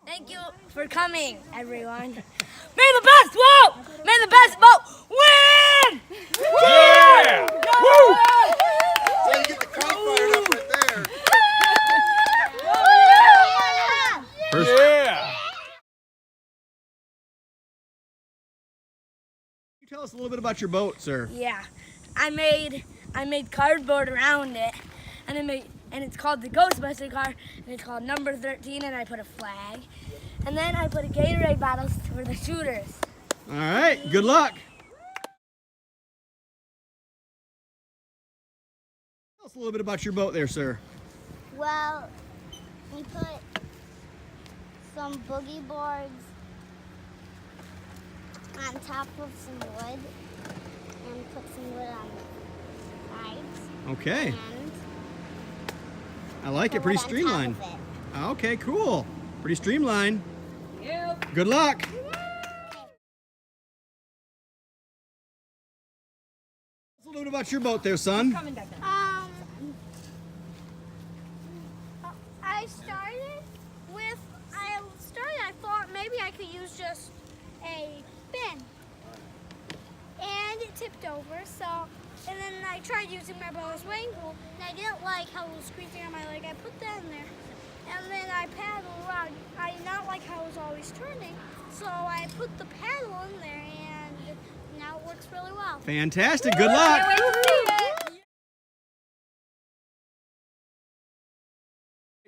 Thank you for coming, everyone. May the best boat win! Yeah! Woo! So you get the crowd fired up right there. Yeah! Can you tell us a little bit about your boat, sir? Yeah, I made cardboard around it, and it's called the Ghostbuster car, and it's called number 13, and I put a flag, and then I put a Gatorade bottle for the shooters. All right, good luck. Tell us a little bit about your boat there, sir. Well, we put some boogie boards on top of some wood and put some wood on the sides. Okay, And I like it. put Pretty wood on top streamlined. of it. Okay, cool. Pretty streamlined. Good luck. Tell us a little bit about your boat there, son. I thought maybe I could use just a bin. And it tipped over, and then I tried using my brother's swimming pool, and I didn't like how it was squeaking on my leg. I put that in there, and then I paddled around. I did not like how it was always turning, so I put the paddle in there, and now it works really well. Fantastic. Good luck.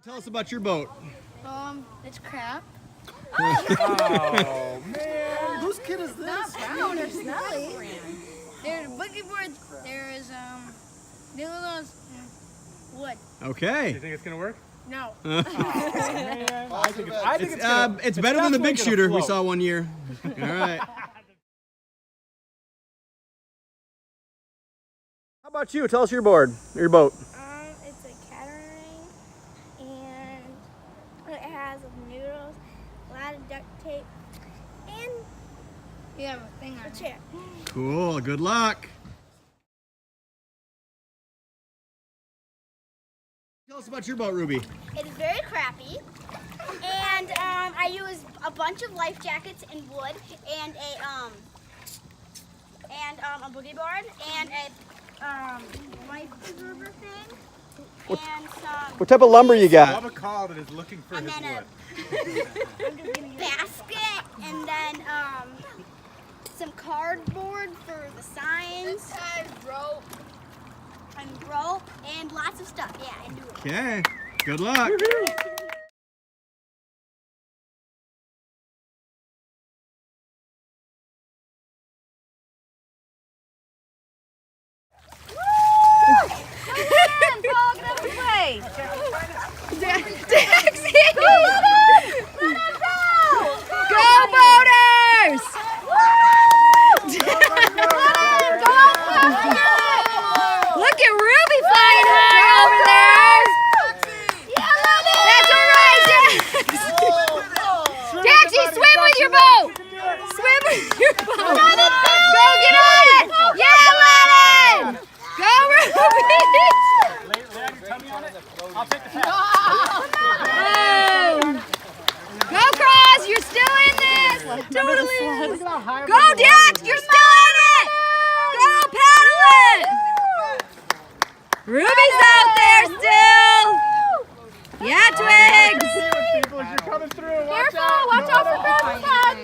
Tell us about your boat. It's crap. Oh, man. Whose kid is this? Brown or smelly. There's boogie boards. There is the other one's wood. You Okay. think it's going to work? No. Oh, man. I think it's gonna, It's better than the big definitely shooter gonna we float. saw one year. All right. How about you? Tell us your board, your boat. It's a catering, and it has noodles, a lot of duct tape, and You have a thing on a it. chair. Cool. Good luck. Tell us about your boat, Ruby. It is very crappy, and I use a bunch of life jackets and wood, and a boogie board, and a life preserver thing, and some What type of lumber you got? Love a call that is looking for and his then wood. a basket, and then some cardboard for the signs, rope. and rope, and lots of stuff. Yeah, and do it. Okay. Good luck. Go boaters! Look at Ruby flying high over there. That's all right, Dax. Daxy, swim with your boat. Swim with your boat. Go get on it. Yeah, Lennon. Go, Ruby. I'll take the pass. Go, Cross. You're still in this. Totally. Go, Dax. You're still in it. Go, paddle it. Ruby's out there still. Yeah, Twigs. People, as you're coming through, watch Careful. out. Watch out for Cross's head.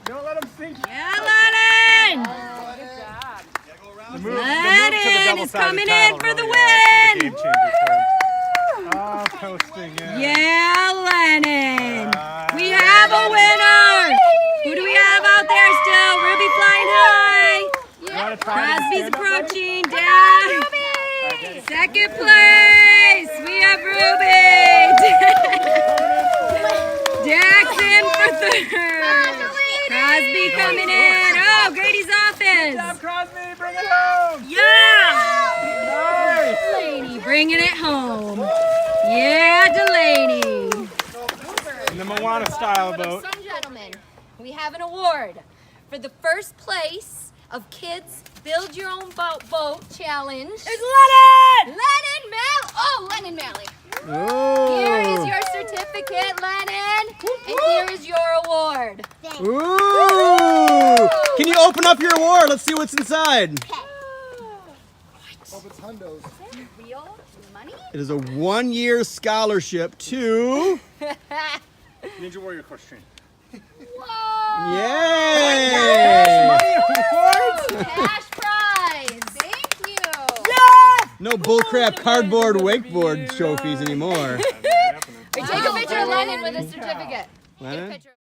Don't let them sink. Yeah, Lennon. The move to the Lennon double is sided coming paddle in for the really is win. game changer for him. Oh, coasting in. Yeah, Lennon. We have a winner. Who do we have out there still? Ruby flying high. You wanna try to Crosby's stand up, approaching. Dax. Second place. We have Ruby. Dax in for third. Crosby coming in. Oh, Grady's Good job, offense. Crosby. Bring it home. Yeah. Nice. Delaney bringing it home. Yeah, Delaney. In the Moana style boat. Some gentlemen, we have an award for the first place of Kids Build Your Own Boat Challenge. It's Lennon! Lennon Malley. Oh, Lennon Malley. Oh. Here is your certificate, Lennon. And here Ooh! Can you open up your award? Let's see what's inside. Hope it's hundos. Real money? It is a 1-year scholarship to. Ninja Warrior costume. Yay! Cash prize. Thank you. No bullcrap cardboard wakeboard trophies anymore. Take a picture of Lennon with a certificate. Lennon? Take a picture.